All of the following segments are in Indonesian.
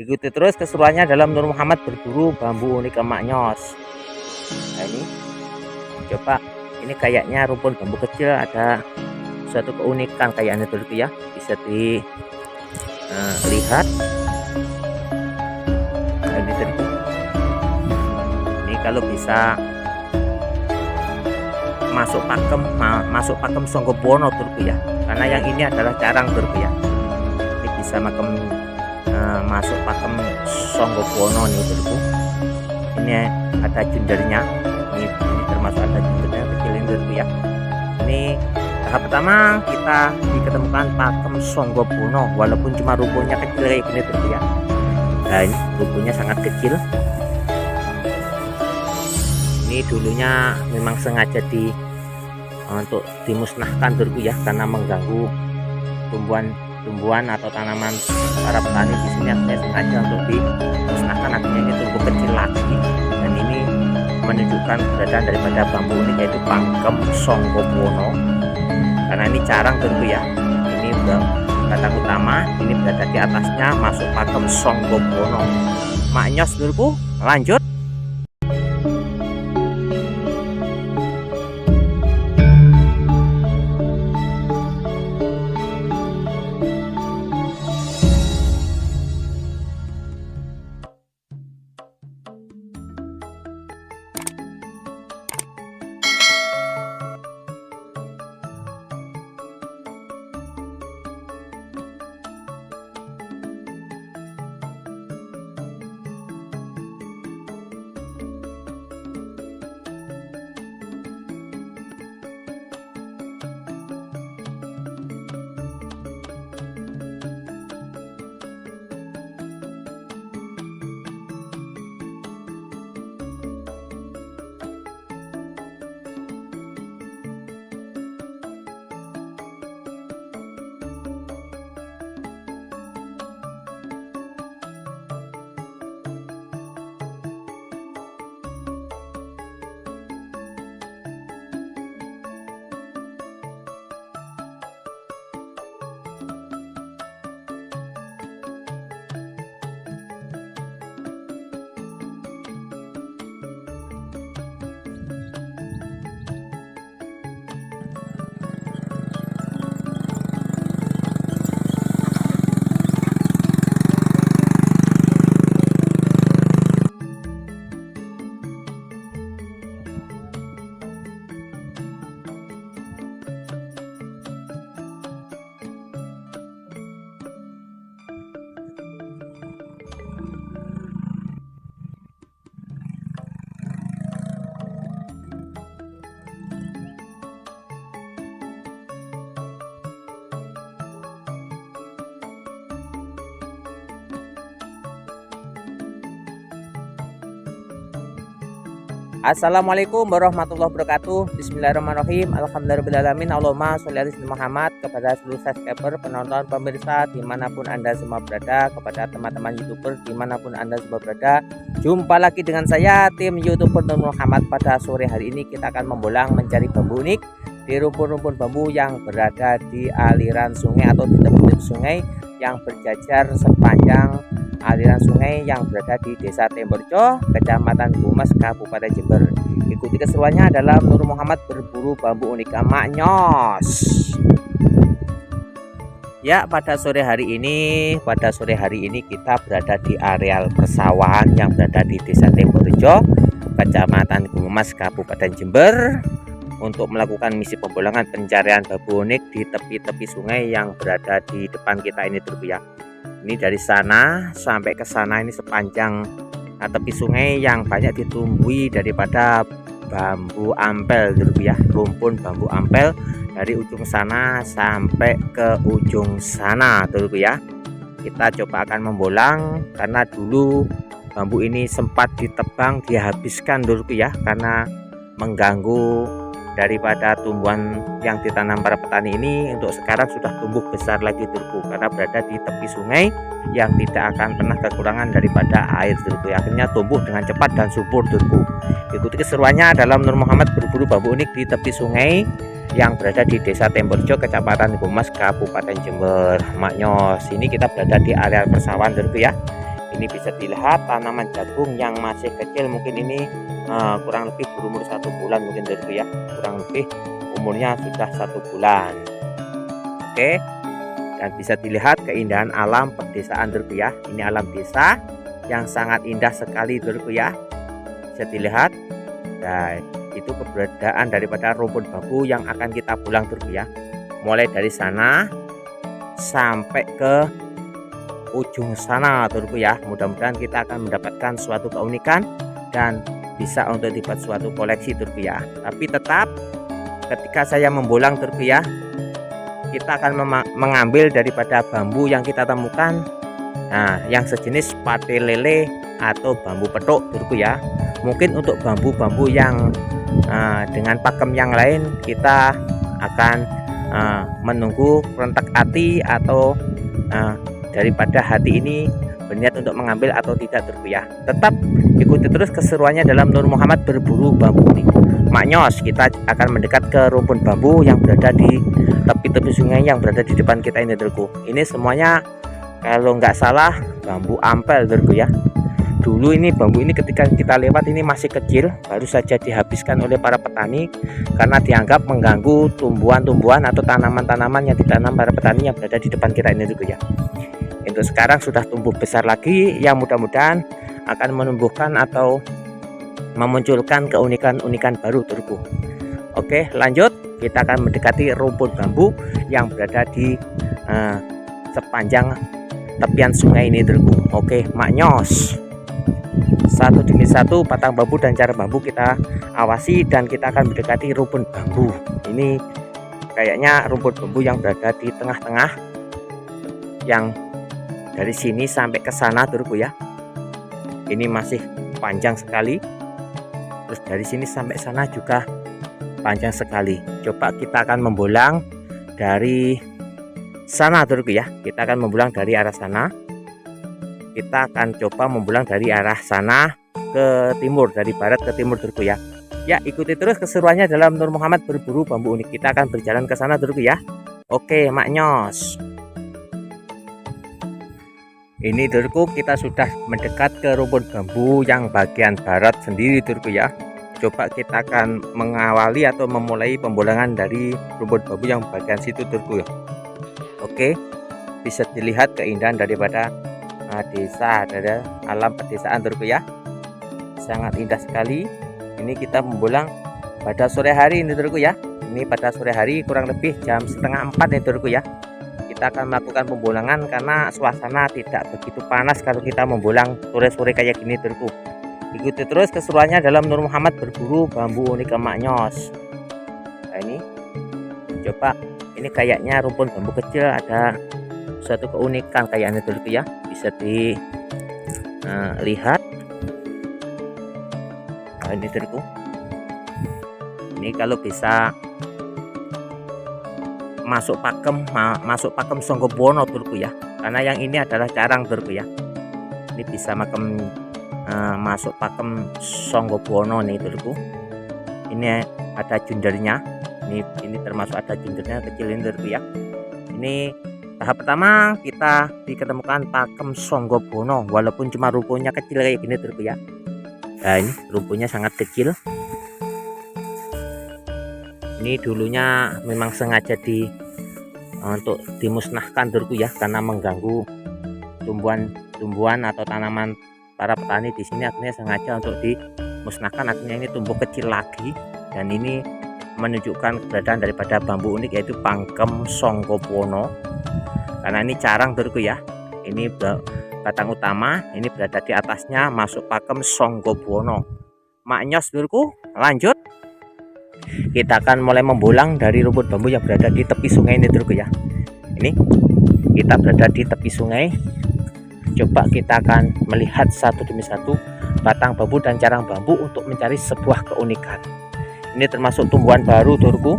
Ikuti terus keseruannya dalam Nur Muhammad berburu bambu unik emak nyos. Nah ini coba, ini kayaknya rumpun bambu kecil ada suatu keunikan kayaknya tuh ya, bisa dilihat. Nah, ini kalau bisa masuk pakem Songgobono turku ya, karena yang ini adalah carang turku ya. Ini bisa masuk pakem Songgobono nih turku. Ini ada jundernya, ini termasuk ada jundernya kecil ini turku ya. Ini tahap pertama kita diketemukan pakem Songgobono, walaupun cuma rumputnya kecil kayak gini turku ya. Nah ini rumputnya sangat kecil. Ini dulunya memang sengaja untuk dimusnahkan turku ya, karena mengganggu tumbuhan atau tanaman para petani di sini. Artinya sengaja untuk dimusnahkan, artinya ini tumbuh kecil lagi. Dan ini menunjukkan keberadaan daripada bambu unik, yaitu pakem Songgobono, karena ini carang turku ya. Ini batang utama, ini berada di atasnya, masuk pakem Songgobono mak nyos turku. Lanjut. Assalamualaikum warahmatullahi wabarakatuh. Bismillahirrahmanirrahim. Alhamdulillahirrahmanirrahim. Allahumma sholli ala Muhammad. Kepada seluruh subscriber, penonton, pemirsa dimanapun anda semua berada, kepada teman-teman youtuber dimanapun anda semua berada, jumpa lagi dengan saya, tim youtuber Nur Muhammad. Pada sore hari ini kita akan membolang mencari bambu unik di rumpun-rumpun bambu yang berada di aliran sungai atau di tepi sungai yang berjajar sepanjang aliran sungai yang berada di Desa Temborjo, Kecamatan Bumas, Kabupaten Jember. Ikuti keseruannya dalam Nur Muhammad berburu bambu unik emak nyos. Ya, pada sore hari ini kita berada di areal persawahan yang berada di Desa Temborjo, Kecamatan Bumas, Kabupaten Jember, untuk melakukan misi pembolangan pencarian bambu unik di tepi-tepi sungai yang berada di depan kita ini turku ya. Ini dari sana sampai ke sana, ini sepanjang tepi sungai yang banyak ditumbuhi daripada bambu ampel turku ya, rumpun bambu ampel dari ujung sana sampai ke ujung sana turku ya. Kita coba akan membolang karena dulu bambu ini sempat ditebang, dihabiskan turku ya, karena mengganggu daripada tumbuhan yang ditanam para petani ini. Untuk sekarang sudah tumbuh besar lagi turku, karena berada di tepi sungai yang tidak akan pernah kekurangan daripada air turku. Akhirnya tumbuh dengan cepat dan subur turku. Ikuti keseruannya dalam Nur Muhammad berburu bambu unik di tepi sungai yang berada di Desa Temborjo, Kecamatan Bumas, Kabupaten Jember, mak nyos. Ini kita berada di area persawahan turku ya. Ini Ini bisa dilihat tanaman jagung yang masih kecil, mungkin ini kurang lebih berumur 1 bulan mungkin Dorku ya, kurang lebih umurnya sudah 1 bulan. Oke, dan bisa dilihat keindahan alam pedesaan Dorku ya. Ini alam desa yang sangat indah sekali Dorku ya, bisa dilihat. Nah, itu keberadaan daripada rumpun bambu yang akan kita pulang Dorku ya. Mulai dari sana sampai ke ujung sana Dorku ya. Mudah-mudahan kita akan mendapatkan suatu keunikan dan bisa untuk dibuat suatu koleksi Dorku ya. Tapi tetap ketika saya membolang Dorku ya, kita akan mengambil daripada bambu yang kita temukan, nah yang sejenis pate lele atau bambu petuk Dorku ya. Mungkin untuk bambu-bambu yang dengan pakem yang lain kita akan menunggu rentak hati atau daripada hati ini berniat untuk mengambil atau tidak Dorku ya. Tetap ikuti terus keseruannya dalam Nur Muhammad berburu bambu ini. Maknyos, kita akan mendekat ke rumpun bambu yang berada di tepi-tepi sungai yang berada di depan kita ini Dorku. Ini semuanya kalau nggak salah bambu ampel Dorku ya. Dulu ini bambu ini ketika kita lewat ini masih kecil, baru saja dihabiskan oleh para petani karena dianggap mengganggu tumbuhan-tumbuhan atau tanaman-tanaman yang ditanam para petani yang berada di depan kita ini Dorku ya. Untuk sekarang sudah tumbuh besar lagi, yang mudah-mudahan akan menumbuhkan atau memunculkan keunikan-unikan baru Dorku. Oke, lanjut, kita akan mendekati rumpun bambu yang berada di sepanjang tepian sungai ini Dorku. Oke, maknyos. Satu demi satu batang bambu dan cara bambu kita awasi dan kita akan mendekati rumpun bambu. Ini kayaknya rumpun bambu yang berada di tengah-tengah, yang dari sini sampai ke sana Dorku ya. Ini masih panjang sekali. Terus dari sini sampai sana juga panjang sekali. Coba kita akan membolang dari sana Dorku ya. Kita akan membolang dari arah sana. Kita akan coba membolang dari arah sana ke timur, dari barat ke timur Dorku ya. Ya, ikuti terus keseruannya dalam Nur Muhammad berburu bambu unik. Kita akan berjalan ke sana Dorku ya. Oke, maknyos. Ini Dorku, kita sudah mendekat ke rumpun bambu yang bagian barat sendiri Dorku ya. Coba kita akan mengawali atau memulai pembolangan dari rumpun bambu yang bagian situ Dorku ya. Oke, bisa dilihat keindahan daripada desa, ada alam pedesaan Dorku ya, sangat indah sekali. Ini kita membolang pada sore hari ini Dorku ya. Ini pada sore hari kurang lebih jam 3:30 nih Dorku ya. Kita akan melakukan pembolangan karena suasana tidak begitu panas kalau kita membolang sore-sore kayak gini Dorku. Ikuti terus keseruannya dalam Nur Muhammad berburu bambu unik maknyos. Nah ini coba, ini kayaknya rumpun bambu kecil ada suatu keunikan kayaknya Dorku ya, bisa dilihat. Nah ini Dorku, ini kalau bisa masuk pakem Songgobuwono Dorku ya, karena yang ini adalah carang Dorku ya. Ini bisa masuk pakem Songgobuwono nih Dorku. Ini ada jundernya, ini termasuk ada jundernya kecil ini Dorku ya. Ini tahap pertama kita diketemukan pakem Songgobuwono, walaupun cuma rumputnya kecil kayak gini Dorku ya. Nah ini rumputnya sangat kecil. Ini dulunya memang sengaja untuk dimusnahkan Dorku ya, karena mengganggu tumbuhan atau tanaman para petani di sini. Akhirnya sengaja untuk dimusnahkan, akhirnya ini tumbuh kecil lagi. Dan ini menunjukkan keberadaan daripada bambu unik, yaitu pakem Songgobuwono, karena ini carang Dorku ya. Ini batang utama, ini berada di atasnya masuk pakem Songgobuwono. Maknyos Dorku, lanjut. Kita akan mulai membolang dari rumput bambu yang berada di tepi sungai ini Dorku ya. Ini kita berada di tepi sungai. Coba kita akan melihat satu demi satu batang bambu dan carang bambu untuk mencari sebuah keunikan. Ini termasuk tumbuhan baru Dorku.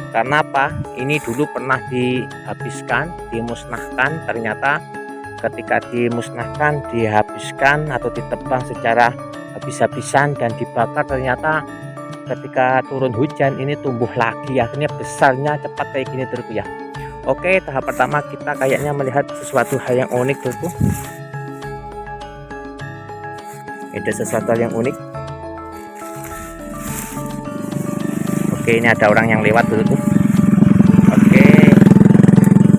Karena apa? Ini dulu pernah dihabiskan, dimusnahkan. Ternyata ketika dimusnahkan, dihabiskan atau ditebang secara habis-habisan dan dibakar, ternyata ketika turun hujan ini tumbuh lagi, akhirnya besarnya cepat kayak gini Dorku ya. Oke, tahap pertama kita kayaknya melihat sesuatu hal yang unik Dorku. Ada sesuatu yang unik. Oke, ini ada orang yang lewat dulu. Oke,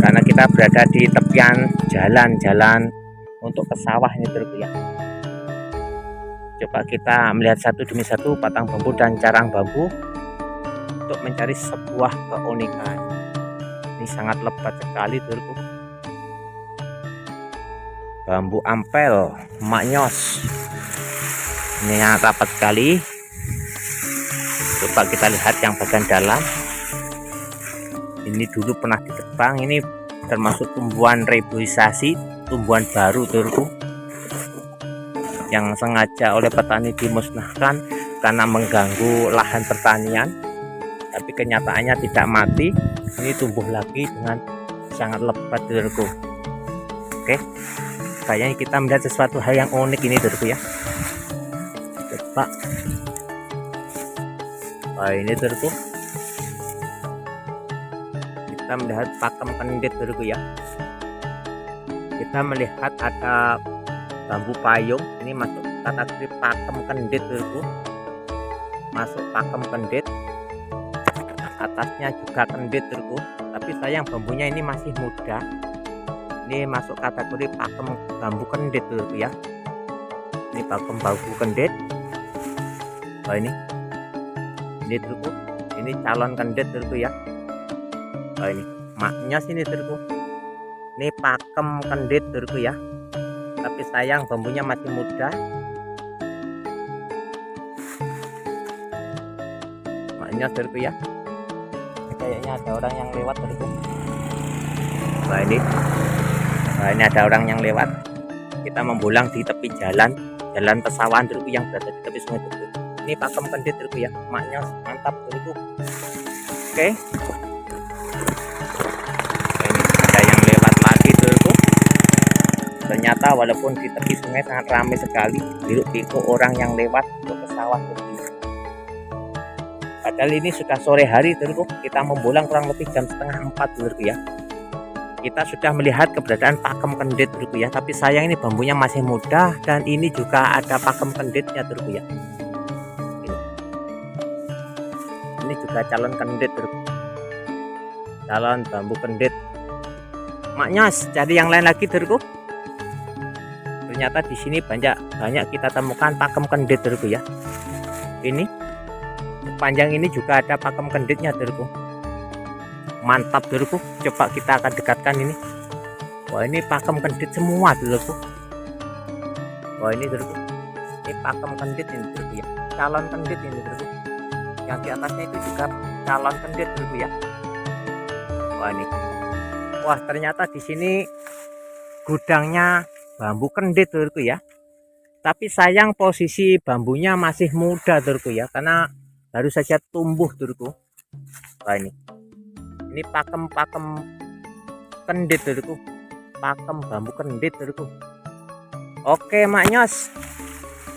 karena kita berada di tepian jalan-jalan untuk ke sawah ini dulu ya. Coba kita melihat satu demi satu batang bambu dan carang bambu untuk mencari sebuah keunikan. Ini sangat lebat sekali dulu. Bambu ampel maknyos, ini sangat rapat sekali. Coba kita lihat yang bagian dalam. Ini dulu pernah ditebang. Ini termasuk tumbuhan reboisasi, tumbuhan baru turku, yang sengaja oleh petani dimusnahkan karena mengganggu lahan pertanian. Tapi kenyataannya tidak mati. Ini tumbuh lagi dengan sangat lebat turku. Oke, kayaknya kita melihat sesuatu hal yang unik ini turku ya. Coba. Nah, ini turku, kita melihat pakem kendit turku ya. Kita melihat ada bambu payung, ini masuk kategori pakem kendit turku, masuk pakem kendit. Atasnya juga kendit turku, tapi sayang bambunya ini masih muda. Ini masuk kategori pakem bambu kendit turku ya. Ini pakem bambu kendit. Oh, ini turku, ini calon kendit turku ya. Oh, ini maknyos ini turku, ini pakem kendit turku ya, tapi sayang bambunya masih muda. Maknyos turku ya. Kayaknya ada orang yang lewat turku. Nah, ini ada orang yang lewat. Kita membulang di tepi jalan pesawahan turku yang berada di tepi sungai turku. Ini pakem kendit turku ya, maknyos, mantap turku. Oke. Ini ada yang lewat lagi turku. Ternyata walaupun di tepi sungai sangat ramai sekali, hiruk-pikuk orang yang lewat untuk ke sawah turku. Padahal ini sudah sore hari turku. Kita membulang kurang lebih jam 3:30 turku ya. Kita sudah melihat keberadaan pakem kendit turku ya, tapi sayang ini bambunya masih muda dan ini juga ada pakem kenditnya turku ya. Ini juga calon kendit turku, calon bambu kendit maknyos. Cari yang lain lagi turku. Ternyata di sini banyak kita temukan pakem kendit turku ya. Ini panjang ini juga ada pakem kenditnya turku. Mantap turku. Coba kita akan dekatkan ini. Wah, ini pakem kendit semua turku. Wah, ini turku, ini pakem kendit ini turku ya, calon kendit ini turku. Yang di atasnya itu juga calon kendit turku ya. Wah, ini. Wah, ternyata di sini gudangnya bambu kendit turku ya. Tapi sayang posisi bambunya masih muda turku ya, karena baru saja tumbuh turku. Wah, ini pakem kendit turku, pakem bambu kendit turku. Oke maknyos,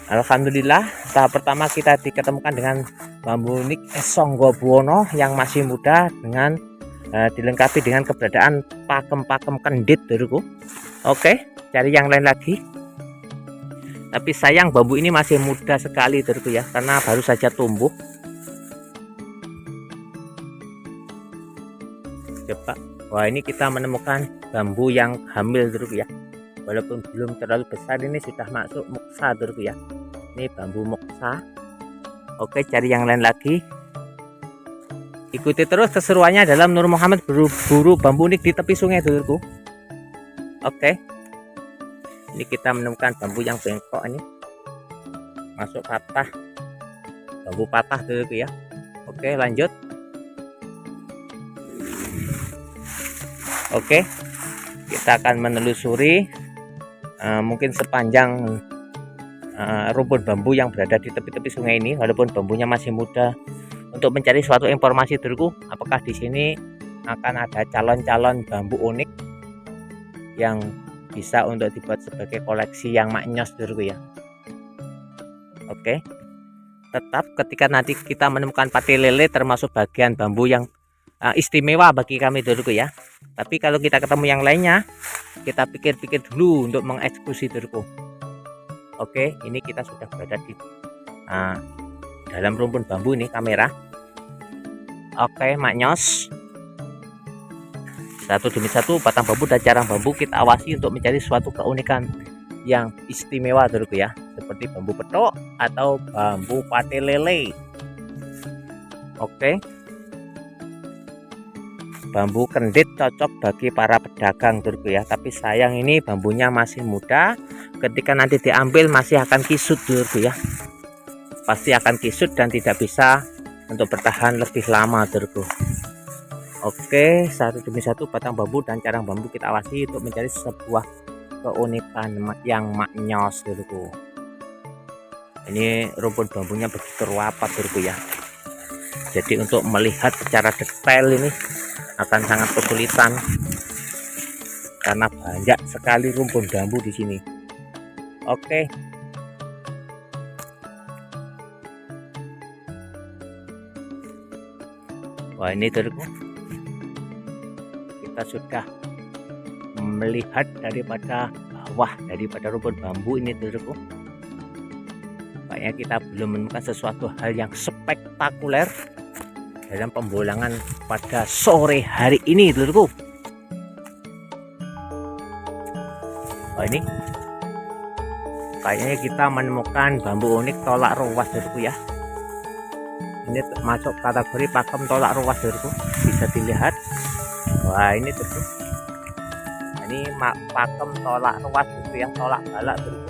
alhamdulillah tahap pertama kita diketemukan dengan bambu unik Songgo Buwono yang masih muda dengan dilengkapi dengan keberadaan pakem kendit turku. Oke, cari yang lain lagi. Tapi sayang bambu ini masih muda sekali turku ya, karena baru saja tumbuh. Coba. Wah, ini kita menemukan bambu yang hamil turku ya. Walaupun belum terlalu besar, ini sudah masuk moksa turku ya. Ini bambu moksa. Oke, cari yang lain lagi. Ikuti terus keseruannya dalam Nur Muhammad berburu bambu unik di tepi sungai turku. Oke. Ini kita menemukan bambu yang bengkok ini. Masuk patah. Bambu patah turku ya. Oke, lanjut. Oke. Kita akan menelusuri mungkin sepanjang rumpun bambu yang berada di tepi-tepi sungai ini, walaupun bambunya masih muda, untuk mencari suatu informasi turku, apakah di sini akan ada calon-calon bambu unik yang bisa untuk dibuat sebagai koleksi yang maknyos turku ya. Oke, tetap ketika nanti kita menemukan pati lele termasuk bagian bambu yang istimewa bagi kami turku ya. Tapi kalau kita ketemu yang lainnya, kita pikir-pikir dulu untuk mengeksekusi turku. Oke, ini kita sudah berada di dalam rumpun bambu ini kamera. Oke, maknyos. Satu demi satu batang bambu dan carang bambu kita awasi untuk mencari suatu keunikan yang istimewa dulu ya, seperti bambu petok atau bambu pate lele. Oke, bambu kendit cocok bagi para pedagang dulu ya, tapi sayang ini bambunya masih muda, ketika nanti diambil masih akan kisut dulu ya, pasti akan kisut dan tidak bisa untuk bertahan lebih lama dulu. Oke, satu demi satu batang bambu dan carang bambu kita awasi untuk mencari sebuah keunikan yang maknyos dulu. Ini rumpun bambunya begitu rapat dulu ya. Jadi untuk melihat secara detail ini akan sangat kesulitan karena banyak sekali rumpun bambu di sini. Oke. Wah, ini dulu. Kita sudah melihat daripada bawah daripada rumpun bambu ini dulu. Kayaknya kita belum menemukan sesuatu hal yang spektakuler dalam pembolangan pada sore hari ini dulu. Oh, ini kayaknya kita menemukan bambu unik tolak ruas dulu ya. Ini masuk kategori pakem tolak ruas dulu, bisa dilihat. Wah, ini dulu. Ini pakem tolak ruas dulu yang tolak balak dulu.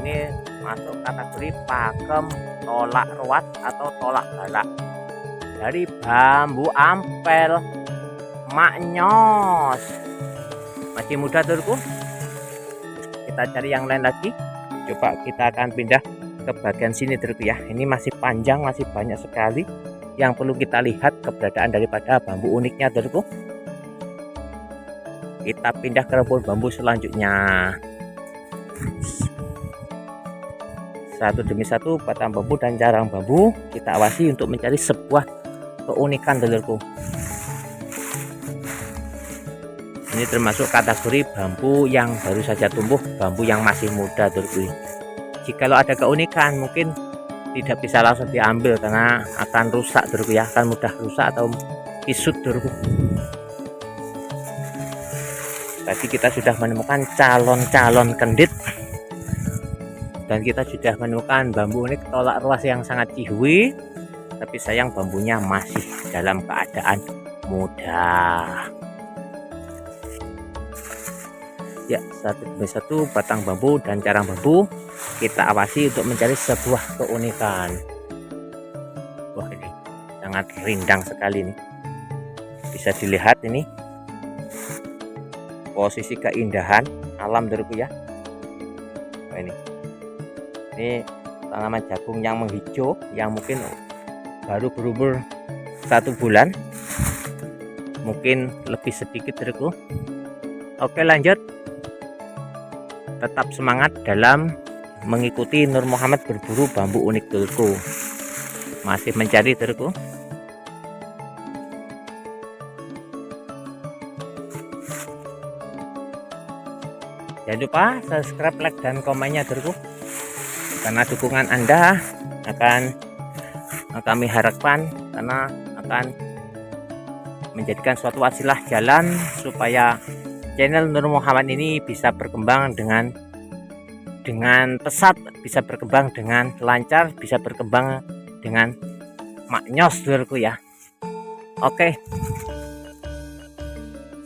Ini masuk kategori pakem tolak ruas atau tolak balak dari bambu ampel maknyos. Masih muda dulu. Kita cari yang lain lagi. Coba kita akan pindah ke bagian sini dulu ya. Ini masih panjang, masih banyak sekali yang perlu kita lihat keberadaan daripada bambu uniknya dulu. Kita pindah ke rumpun bambu selanjutnya. Satu demi satu batang bambu dan carang bambu kita awasi untuk mencari sebuah keunikan dulu. Ini termasuk kategori bambu yang baru saja tumbuh, bambu yang masih muda dulu. Jikalau ada keunikan mungkin tidak bisa langsung diambil karena akan rusak dulu ya, akan mudah rusak atau kisut dulu. Tadi kita sudah menemukan calon-calon kendit dan kita sudah menemukan bambu unik tolak ruas yang sangat cihui, tapi sayang bambunya masih dalam keadaan muda. Ya, satu demi satu batang bambu dan carang bambu kita awasi untuk mencari sebuah keunikan. Wah, ini sangat rindang sekali nih. Bisa dilihat ini posisi keindahan alam dulu ya. Nah, ini tanaman jagung yang menghijau yang mungkin baru berumur 1 bulan, mungkin lebih sedikit dulu. Oke, lanjut. Tetap semangat dalam mengikuti Nur Muhammad berburu bambu unik dulu. Masih mencari dulu. Jangan lupa subscribe, like, dan komennya dulu. Karena dukungan Anda akan kami harapkan, karena akan menjadikan suatu wasilah jalan supaya channel Nur Muhammad ini bisa berkembang dengan pesat, bisa berkembang dengan lancar, bisa berkembang dengan maknyos dulu ya. Oke.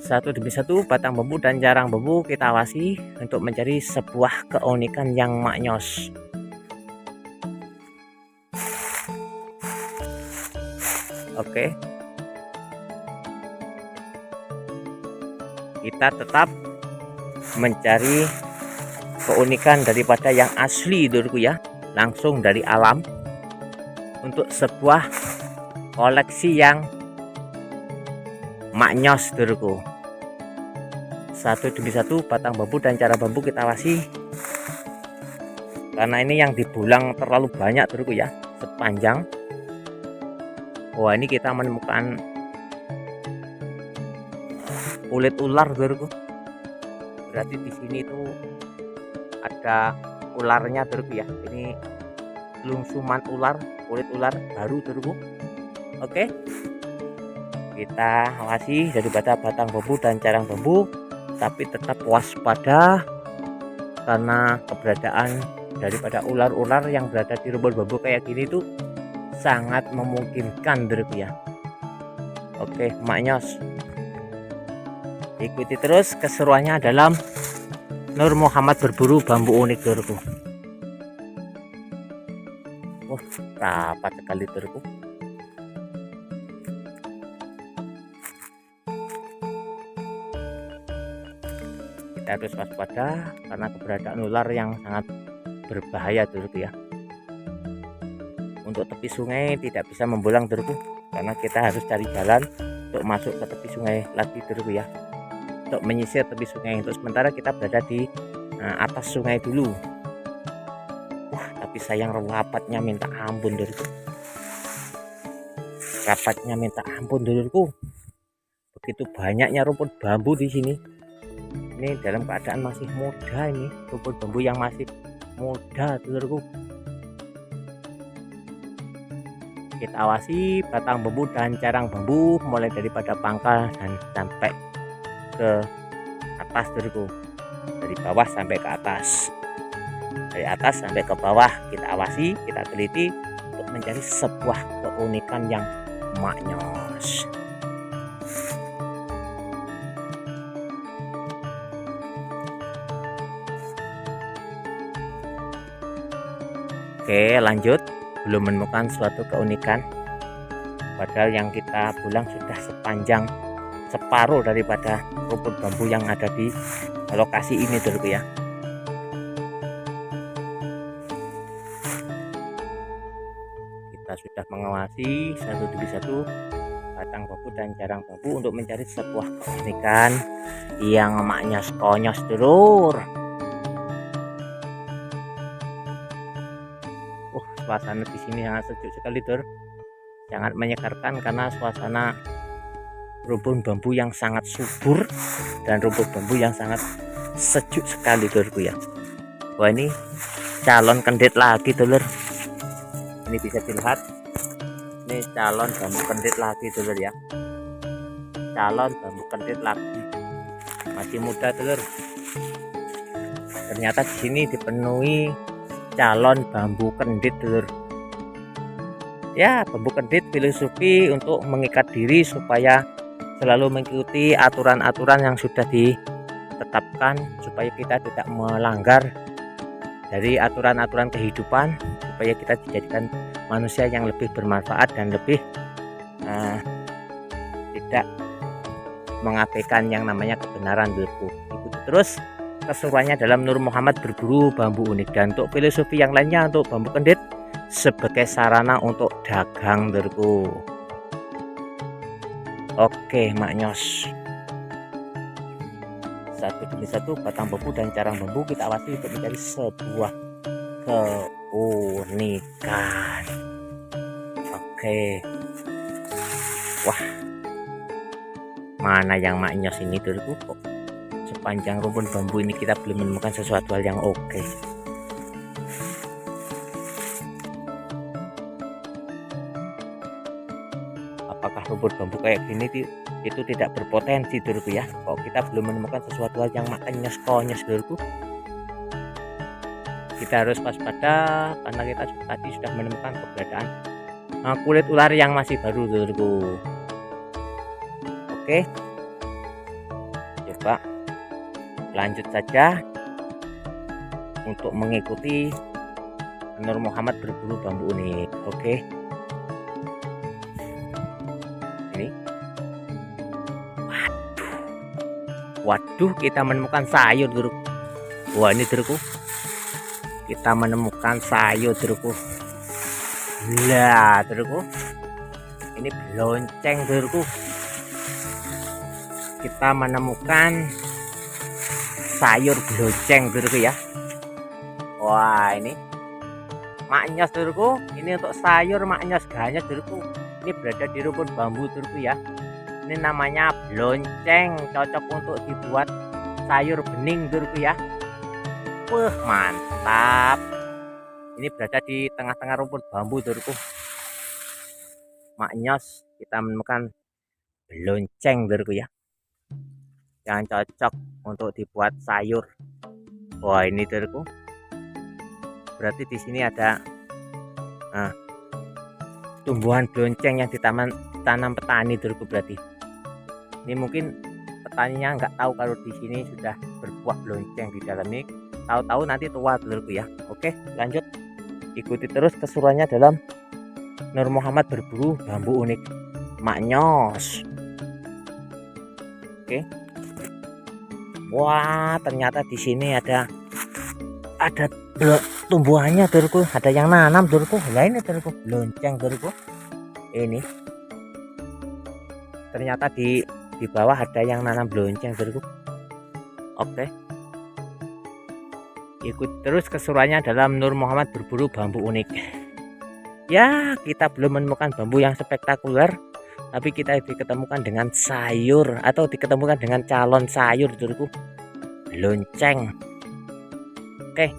Satu demi satu batang bambu dan carang bambu kita awasi untuk mencari sebuah keunikan yang maknyos. Oke. Kita tetap mencari keunikan daripada yang asli dulu ya, langsung dari alam, untuk sebuah koleksi yang maknyos dulu. Satu demi satu batang bambu dan carang bambu kita awasi, karena ini yang dibulang terlalu banyak dulu ya, sepanjang. Wah, ini kita menemukan kulit ular dulu. Berarti di sini itu ada ularnya turku ya. Ini lungsuman ular, kulit ular baru turku. Oke, kita awasi daripada batang bambu dan carang bambu, tapi tetap waspada karena keberadaan daripada ular-ular yang berada di rumpun bambu kayak gini tuh sangat memungkinkan turku ya. Oke, maknyos, ikuti terus keseruannya dalam Nur Muhammad berburu bambu unik turku. Rapat sekali turku. Kita harus waspada karena keberadaan ular yang sangat berbahaya turku ya. Untuk tepi sungai tidak bisa membolang turku, karena kita harus cari jalan untuk masuk ke tepi sungai lagi turku ya, untuk menyisir tepi sungai. Untuk sementara kita berada di atas sungai dulu. Tapi sayang rapatnya minta ampun turku. Rapatnya minta ampun turku. Begitu banyaknya rumput bambu di sini. Ini dalam keadaan masih muda, ini rumput bambu yang masih muda turku. Kita awasi batang bambu dan carang bambu mulai daripada pangkal dan sampai ke atas turku. Dari bawah sampai ke atas, dari atas sampai ke bawah kita awasi, kita teliti untuk mencari sebuah keunikan yang maknyos. Oke, lanjut. Belum menemukan suatu keunikan, padahal yang kita bulang sudah sepanjang separuh daripada rumput bambu yang ada di lokasi ini turku ya. Kita sudah mengawasi satu demi satu batang bambu dan carang bambu untuk mencari sebuah keunikan yang maknyos konyos dulur. Suasana di sini sangat sejuk sekali tur, sangat menyegarkan karena suasana rumpun bambu yang sangat subur dan rumpun bambu yang sangat sejuk sekali turku ya. Wah, ini calon kendit lagi dulur. Ini bisa dilihat, ini calon bambu kendit lagi dulur ya. Calon bambu kendit lagi, masih muda dulur. Ternyata di sini dipenuhi calon bambu kendit dulur ya. Bambu kendit filosofi untuk mengikat diri supaya selalu mengikuti aturan-aturan yang sudah ditetapkan, supaya kita tidak melanggar dari aturan-aturan kehidupan, supaya kita dijadikan manusia yang lebih bermanfaat dan lebih tidak mengabaikan yang namanya kebenaran dulurku. Ikuti terus keseruannya dalam Nur Muhammad berburu bambu unik. Dan untuk filosofi yang lainnya, untuk bambu kendit sebagai sarana untuk dagang dulurku. Oke, maknyos, satu demi satu batang bambu dan carang bambu kita awasi untuk mencari sebuah keunikan. Oke, wah, mana yang maknyos ini dulurku? Kok sepanjang rumpun bambu ini kita belum menemukan sesuatu hal yang oke. Apakah rumput bambu kayak gini itu tidak berpotensi dulurku ya? Kok kita belum menemukan sesuatu hal yang maknyos konyos dulurku? Kita harus waspada karena kita tadi sudah menemukan keberadaan kulit ular yang masih baru dulurku. Oke, coba lanjut saja untuk mengikuti Nur Muhammad berburu bambu unik. Oke, ini waduh, kita menemukan sayur dulurku. Wah, ini dulurku, kita menemukan sayur dulurku. Lah dulurku, ini belonceng dulurku. Kita menemukan sayur belonceng dulurku ya. Wah, ini maknyos dulurku. Ini untuk sayur maknyos ganyos dulurku. Ini berada di rumpun bambu dulurku ya. Ini namanya belonceng, cocok untuk dibuat sayur bening dulurku ya. Wah, mantap. Ini berada di tengah-tengah rumput bambu, Turku. Maknyos, kita menemukan belonceng, Turku ya. Yang cocok untuk dibuat sayur. Wah, ini Turku. Berarti di sini ada tumbuhan belonceng yang ditanam petani, Turku, berarti. Ini mungkin petaninya nggak tahu kalau di sini sudah berbuah belonceng di dalam ini. Tahu-tahu nanti tua, Turku ya. Oke, lanjut. Ikuti terus keseruannya dalam Nur Muhammad berburu bambu unik Maknyos. Oke. Wah, ternyata di sini ada tumbuhannya, Turku. Ada yang nanam, Turku. Lah ini, Turku, belonceng, Turku. Ini. Ternyata di bawah ada yang nanam belonceng, Turku. Oke. Ikut terus keseruannya dalam Nur Muhammad berburu bambu unik. Ya, kita belum menemukan bambu yang spektakuler, tapi kita diketemukan dengan sayur atau diketemukan dengan calon sayur, Turku. Belonceng. Oke.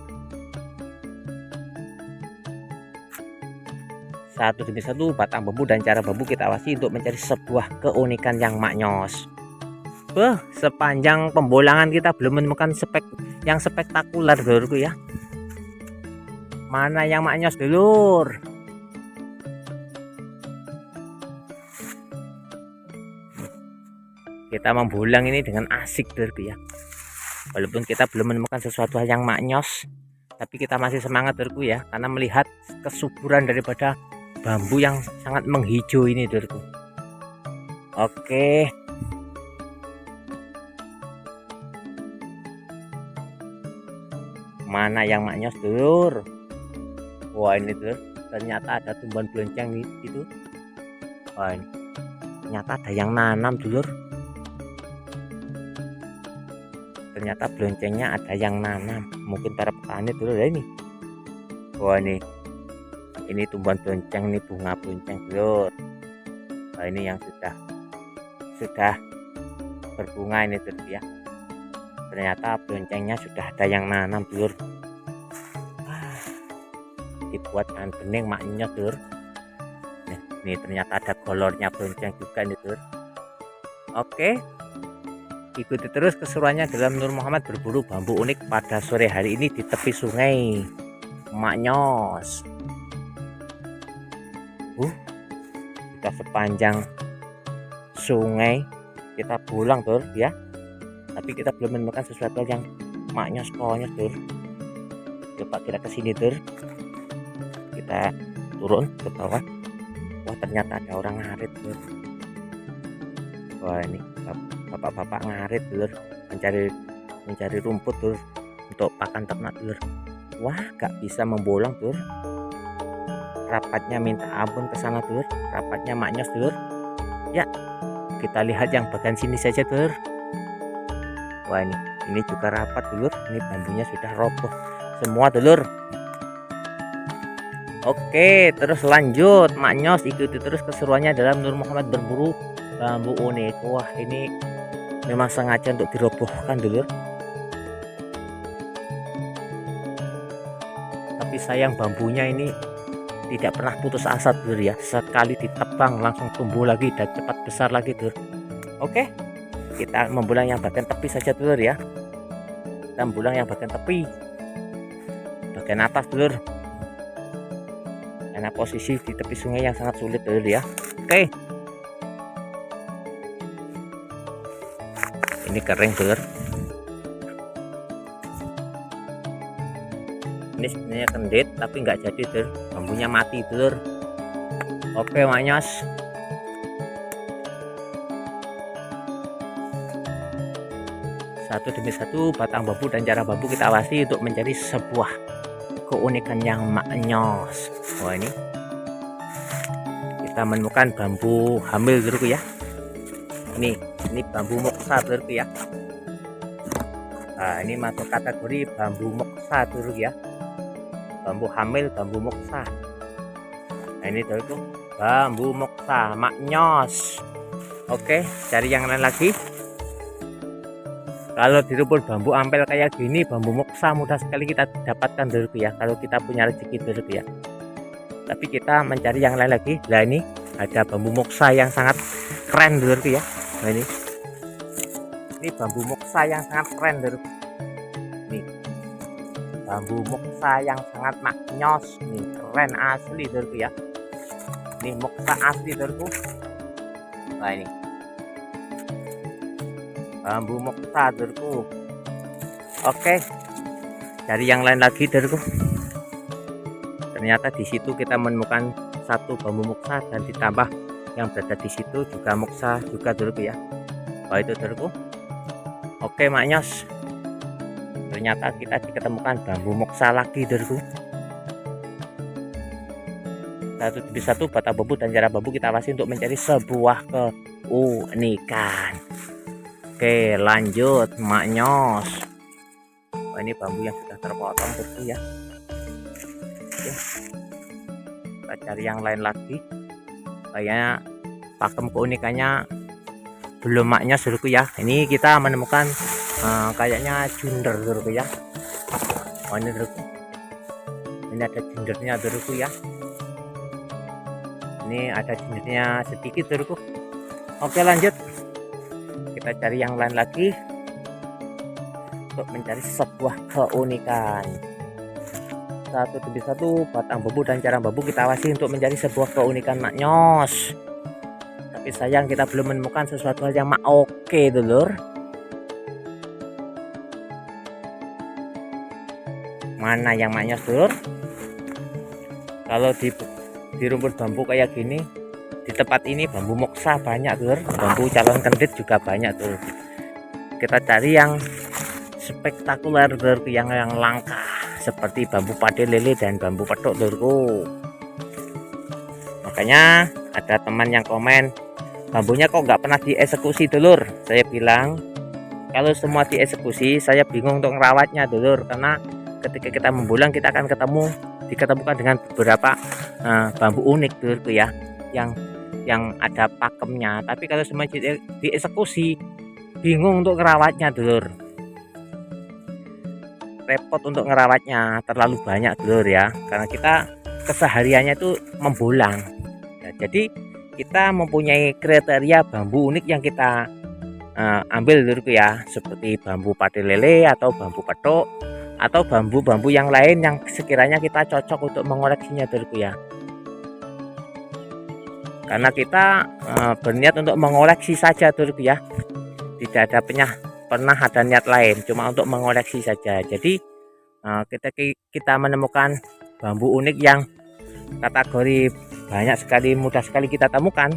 Satu demi satu batang bambu dan cara bambu kita awasi untuk mencari sebuah keunikan yang maknyos. Sepanjang pembolangan kita belum menemukan yang spektakuler, Turku ya. Mana yang maknyos, dulur? Kita membolang ini dengan asik, Turku ya. Walaupun kita belum menemukan sesuatu yang maknyos, tapi kita masih semangat, Turku ya, karena melihat kesuburan daripada bambu yang sangat menghijau ini, Turku. Oke. Mana yang maknyos, Dulur? Wah, ini, Dulur, ternyata ada tumbuhan belonceng itu. Wah, ini ternyata ada yang nanam, Dulur. Ternyata beloncengnya ada yang nanam. Mungkin para petani, Dulur, ya ini. Wah, ini tumbuhan belonceng, ini bunga belonceng, Dulur. Wah, ini yang sudah berbunga ini, Dulur ya. Ternyata beloncengnya sudah ada yang nanam, Dulur. Dibuat dengan bening maknyos, Dulur. Nih, ternyata ada golornya belonceng juga nih, Dulur. Oke. Ikuti terus keseruannya dalam Nur Muhammad berburu bambu unik pada sore hari ini di tepi sungai Maknyos. Kita sepanjang sungai kita pulang, Dulur ya. Tapi kita belum menemukan sesuatu yang maknyos konyol, Dulur. Coba kita ke sini, Dulur. Kita turun ke bawah. Wah, ternyata ada orang ngarit, Dulur. Wah, ini bapak-bapak ngarit, Dulur, mencari rumput, Dulur, untuk pakan ternak, Dulur. Wah, gak bisa membolang, Dulur. Rapatnya minta ampun ke sana, Dulur. Rapatnya maknyos, Dulur. Ya, kita lihat yang bagian sini saja, Dulur. Wah, ini juga rapat, Dulur. Ini bambunya sudah roboh semua, Dulur. Oke, terus lanjut maknyos. Ikuti terus keseruannya dalam Nur Muhammad berburu bambu unik. Wah, ini memang sengaja untuk dirobohkan, Dulur. Tapi sayang bambunya ini tidak pernah putus asa, Dulur ya. Sekali ditebang langsung tumbuh lagi dan cepat besar lagi, Dulur. Oke. Kita membulang yang bagian tepi saja, Dulur ya. Kita membulang yang bagian tepi, bagian atas, Dulur. Karena posisi di tepi sungai yang sangat sulit, Dulur ya. Oke. Ini kering, Dulur. Ini sebenarnya kendit tapi nggak jadi, Dulur. Bambunya mati, Dulur. Oke, maknyos. Satu demi satu batang bambu dan cara bambu kita awasi untuk mencari sebuah keunikan yang maknyos. Wah, ini kita menemukan bambu hamil, Dulurku ya. Ini bambu moksa, Dulurku ya. Nah, ini masuk kategori bambu moksa, Dulurku ya. Bambu hamil, bambu moksa. Nah, ini, Dulurku, bambu moksa maknyos. Oke, cari yang lain lagi. Kalau di rumput bambu ampel kayak gini, bambu moksa mudah sekali kita dapatkan dulu ya, kalau kita punya rezeki dulu ya. Tapi kita mencari yang lain lagi. Nah ini ada bambu moksa yang sangat keren dulu ya. Nah ini bambu moksa yang sangat keren dulu. Nih bambu moksa yang sangat maknyos, nih keren asli dulu ya. Ini moksa asli dulu. Nah ini bambu moksa dulu. Oke, dari yang lain lagi dulu. Ternyata di situ kita menemukan satu bambu moksa dan ditambah yang berada di situ juga moksa juga dulu ya. Oh itu dulu. Oke maknyos, ternyata kita diketemukan bambu moksa lagi dulu. Satu demi satu batang bambu dan cara bambu kita awasi untuk mencari sebuah keunikan. Oke lanjut maknyos. Oh, ini bambu yang sudah terpotong dulu ya. Oke, kita cari yang lain lagi. Kayaknya pakem keunikannya belum maknyos dulu ya. Ini kita menemukan kayaknya junder dulu ya. Oh ini dulu. Ini ada jundernya dulu ya. Ini ada jundernya sedikit dulu. Oke lanjut. Kita cari yang lain lagi untuk mencari sebuah keunikan. Satu demi satu batang bambu dan carang bambu kita awasi untuk mencari sebuah keunikan maknyos. Tapi sayang kita belum menemukan sesuatu hal yang oke dulur. Mana yang maknyos dulur? Kalau di rumput bambu kayak gini, di tempat ini bambu moksa banyak dulur, bambu calon kendit juga banyak dulur. Kita cari yang spektakuler dulur, yang langka seperti bambu pade lele dan bambu petok dulurku. Makanya ada teman yang komen, bambunya kok nggak pernah dieksekusi dulur. Saya bilang kalau semua dieksekusi saya bingung untuk merawatnya dulur, karena ketika kita membulang kita akan diketemukan dengan beberapa bambu unik dulurku ya, yang ada pakemnya. Tapi kalau semua dieksekusi bingung untuk merawatnya dulur, repot untuk ngerawatnya, terlalu banyak dulur ya, karena kita kesehariannya itu membulang ya. Jadi kita mempunyai kriteria bambu unik yang kita ambil dulurku ya, seperti bambu pade lele atau bambu petok atau bambu-bambu yang lain yang sekiranya kita cocok untuk mengoleksinya dulurku ya. Karena kita berniat untuk mengoleksi saja dulurku ya, tidak ada pernah ada niat lain, cuma untuk mengoleksi saja. Jadi kita menemukan bambu unik yang kategori banyak sekali, mudah sekali kita temukan,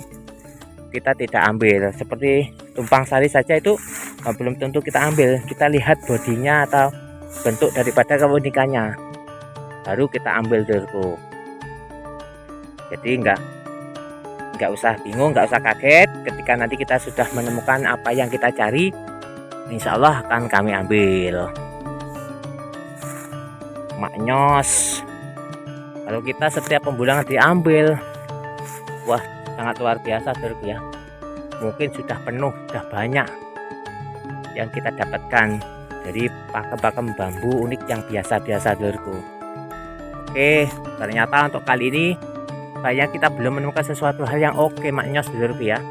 kita tidak ambil. Seperti tumpang sari saja itu belum tentu kita ambil, kita lihat bodinya atau bentuk daripada keunikannya baru kita ambil dulurku. Jadi nggak usah bingung, nggak usah kaget ketika nanti kita sudah menemukan apa yang kita cari. Insya Allah akan kami ambil. Maknyos, kalau kita setiap pembulangan diambil, wah sangat luar biasa dulurku ya. Mungkin sudah penuh, sudah banyak yang kita dapatkan dari pakem-pakem bambu unik yang biasa-biasa dulurku. Oke, ternyata untuk kali ini kayaknya kita belum menemukan sesuatu hal yang oke maknyos dulurku ya.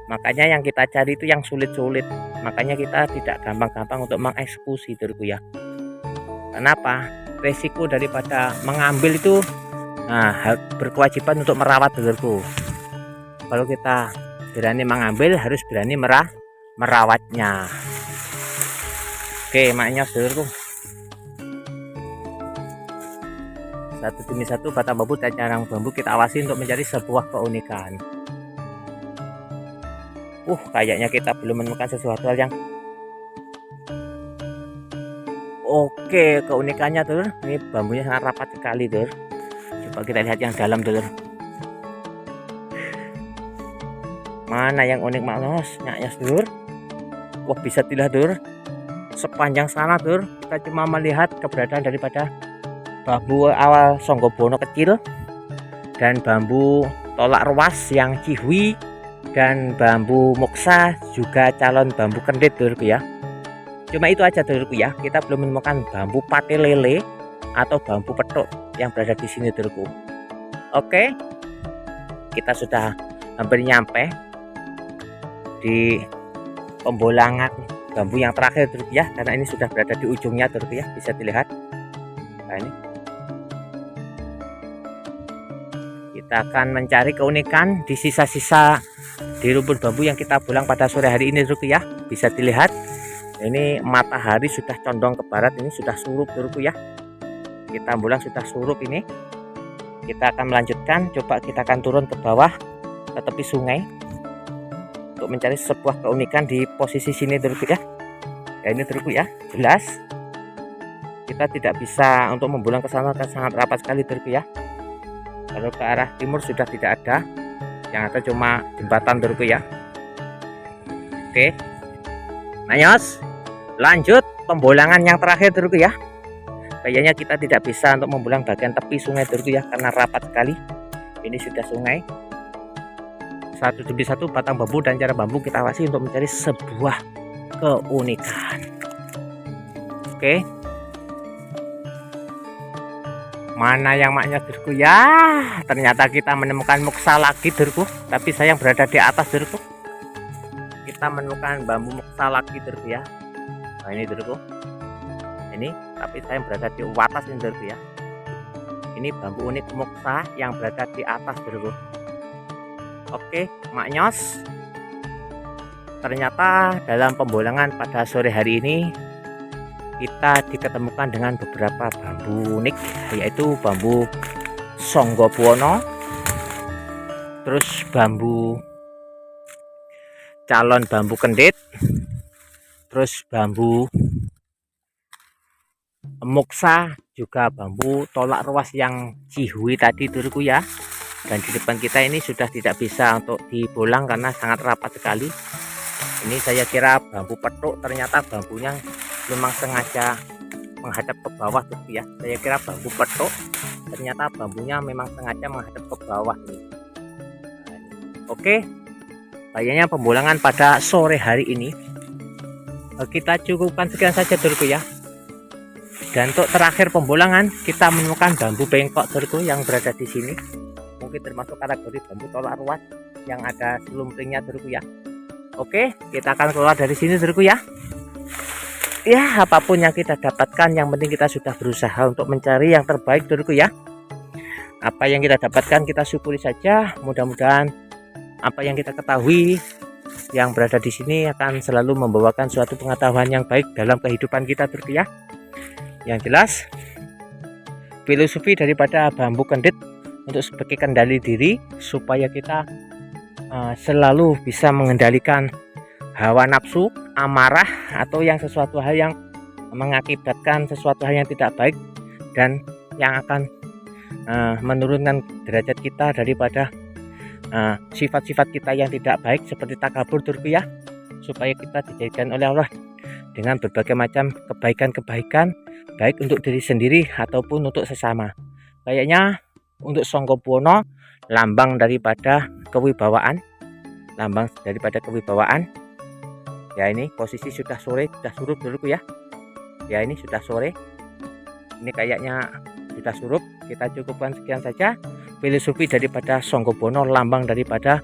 Makanya yang kita cari itu yang sulit-sulit. Makanya kita tidak gampang-gampang untuk mengeksekusi dulurku ya. Kenapa? Resiko daripada mengambil itu berkewajiban untuk merawat dulurku. Kalau kita berani mengambil harus berani merawatnya. Oke maknyos dulurku. Satu demi satu batang bambu dan carang bambu kita awasi untuk mencari sebuah keunikan. Kayaknya kita belum menemukan sesuatu hal yang oke keunikannya dulur. Ini bambunya sangat rapat sekali dulur. Coba kita lihat yang dalam dulur. Mana yang unik maknyos dulur. Wah bisa dilihat dulur, sepanjang sana dulur kita cuma melihat keberadaan daripada bambu awal songgobono kecil dan bambu tolak ruas yang cihui dan bambu moksa juga calon bambu kendit dulurku ya. Cuma itu aja dulurku ya, kita belum menemukan bambu pate lele atau bambu petuk yang berada di sini dulurku. Oke, kita sudah hampir nyampe di pembolangan bambu yang terakhir dulurku ya, karena ini sudah berada di ujungnya dulurku ya, bisa dilihat. Nah, ini kita akan mencari keunikan di sisa-sisa di rumpun bambu yang kita bolang pada sore hari ini dulurku ya. Bisa dilihat ini matahari sudah condong ke barat, ini sudah surup dulurku ya. Kita bolang sudah surup ini. Kita akan melanjutkan, coba kita akan turun ke bawah ke tepi sungai untuk mencari sebuah keunikan di posisi sini dulurku ya. Ya ini dulurku ya, jelas kita tidak bisa untuk membolang ke sana, sangat rapat sekali dulurku ya. Kalau ke arah timur sudah tidak ada, yang ada cuma jembatan dulurku ya. Oke, Mayos, lanjut pembolangan yang terakhir dulurku ya. Kayaknya kita tidak bisa untuk membolang bagian tepi sungai dulurku ya, karena rapat sekali. Ini sudah sungai. Satu demi satu batang bambu dan cara bambu kita awasi untuk mencari sebuah keunikan. Oke, mana yang maknya dulurku ya. Ternyata kita menemukan moksa lagi dulurku, tapi sayang berada di atas dulurku. Kita menemukan bambu moksa lagi dulurku ya. Nah ini dulurku, ini tapi saya berada di atas ini dulurku ya. Ini bambu unik moksa yang berada di atas dulurku. Oke, Maknyos, ternyata dalam pembolangan pada sore hari ini kita diketemukan dengan beberapa bambu unik, yaitu bambu Songgobuwono, terus bambu calon bambu kendit, terus bambu moksa, juga bambu tolak ruas yang cihui tadi dulurku ya. Dan di depan kita ini sudah tidak bisa untuk dibolang karena sangat rapat sekali. Ini saya kira bambu petuk, ternyata bambunya memang sengaja menghadap ke bawah tuh ya. Saya kira bambu petuk, ternyata bambunya memang sengaja menghadap ke bawah nih. Oke, kayaknya pembolangan pada sore hari ini kita cukupkan sekian saja dulurku ya. Dan untuk terakhir pembolangan kita menemukan bambu bengkok dulurku yang berada di sini. Mungkin termasuk kategori bambu tolak ruas yang ada selumpringnya dulurku ya. Oke, kita akan keluar dari sini dulurku ya. Ya, apapun yang kita dapatkan, yang penting kita sudah berusaha untuk mencari yang terbaik dulurku ya. Apa yang kita dapatkan kita syukuri saja. Mudah-mudahan apa yang kita ketahui yang berada di sini akan selalu membawakan suatu pengetahuan yang baik dalam kehidupan kita dulurku ya. Yang jelas, filosofi daripada bambu kendit untuk sebagai kendali diri supaya kita selalu bisa mengendalikan hawa nafsu, amarah, atau yang sesuatu hal yang mengakibatkan sesuatu hal yang tidak baik dan yang akan menurunkan derajat kita daripada sifat-sifat kita yang tidak baik seperti takabur dulurku ya, supaya kita dijadikan oleh Allah dengan berbagai macam kebaikan-kebaikan baik untuk diri sendiri ataupun untuk sesama. Kayaknya untuk Songgobuwono lambang daripada kewibawaan, ya. Ini posisi sudah sore, sudah surup dulurku ya. Ya ini sudah sore, ini kayaknya sudah surup. Kita cukupkan sekian saja filosofi daripada Songgobuwono, lambang daripada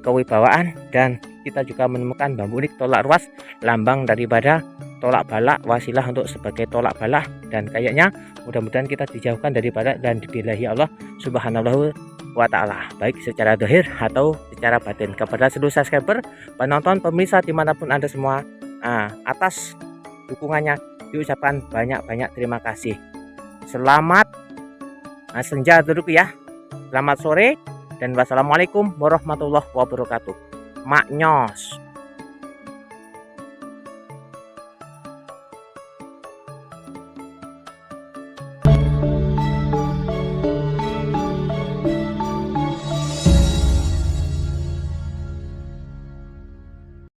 kewibawaan. Dan kita juga menemukan bambu unik tolak ruas, lambang daripada tolak balak, wasilah untuk sebagai tolak balak. Dan kayaknya mudah-mudahan kita dijauhkan daripada dan dibilahi Allah Subhanahu wa ta'ala, baik secara zahir atau secara batin. Kepada seluruh subscriber, penonton, pemirsa dimanapun Anda semua, atas dukungannya diucapkan banyak-banyak terima kasih. Selamat senja dulurku ya, selamat sore, dan wassalamualaikum warahmatullahi wabarakatuh. Maknyos.